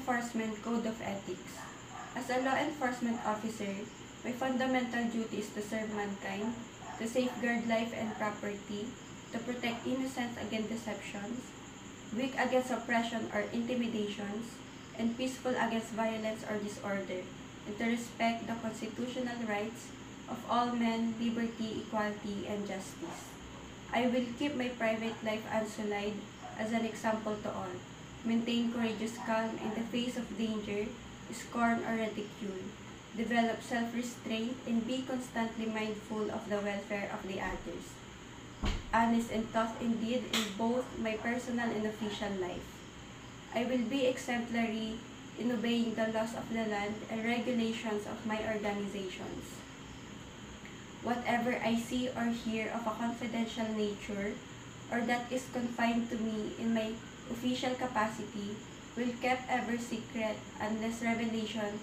Enforcement Code of Ethics. As a law enforcement officer, my fundamental duty is to serve mankind, to safeguard life and property, to protect innocence against deceptions, weak against oppression or intimidations, and peaceful against violence or disorder, and to respect the constitutional rights of all men, liberty, equality, and justice. I will keep my private life unsullied as an example to all, maintain courageous calm in the face of danger, scorn, or ridicule, develop self-restraint, and be constantly mindful of the welfare of the others. Honest and tough indeed in both my personal and official life. I will be exemplary in obeying the laws of the land and regulations of my organizations. Whatever I see or hear of a confidential nature or that is confined to me in my official capacity will kept ever secret unless revelation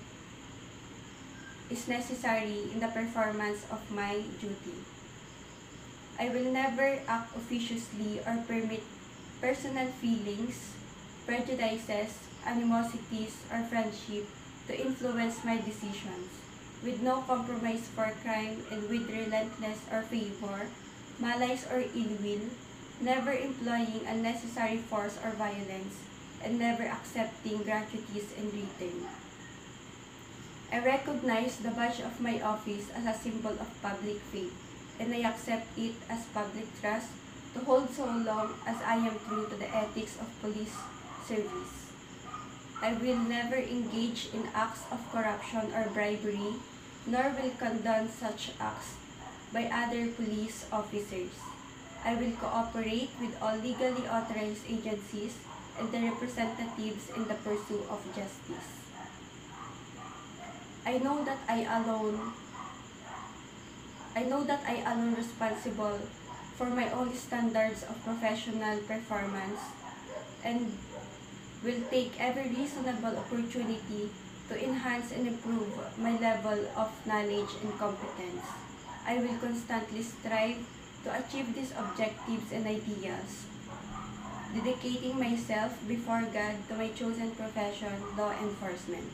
is necessary in the performance of my duty. I will never act officiously or permit personal feelings, prejudices, animosities, or friendship to influence my decisions, with no compromise for crime and with relentless or favor, malice or ill will, never employing unnecessary force or violence, and never accepting gratuities in return. I recognize the badge of my office as a symbol of public faith, and I accept it as public trust to hold so long as I am true to the ethics of police service. I will never engage in acts of corruption or bribery, nor will condone such acts by other police officers. I will cooperate with all legally authorized agencies and their representatives in the pursuit of justice. I know that I alone responsible for my own standards of professional performance and will take every reasonable opportunity to enhance and improve my level of knowledge and competence. I will constantly strive to achieve these objectives and ideals, dedicating myself before God to my chosen profession, law enforcement.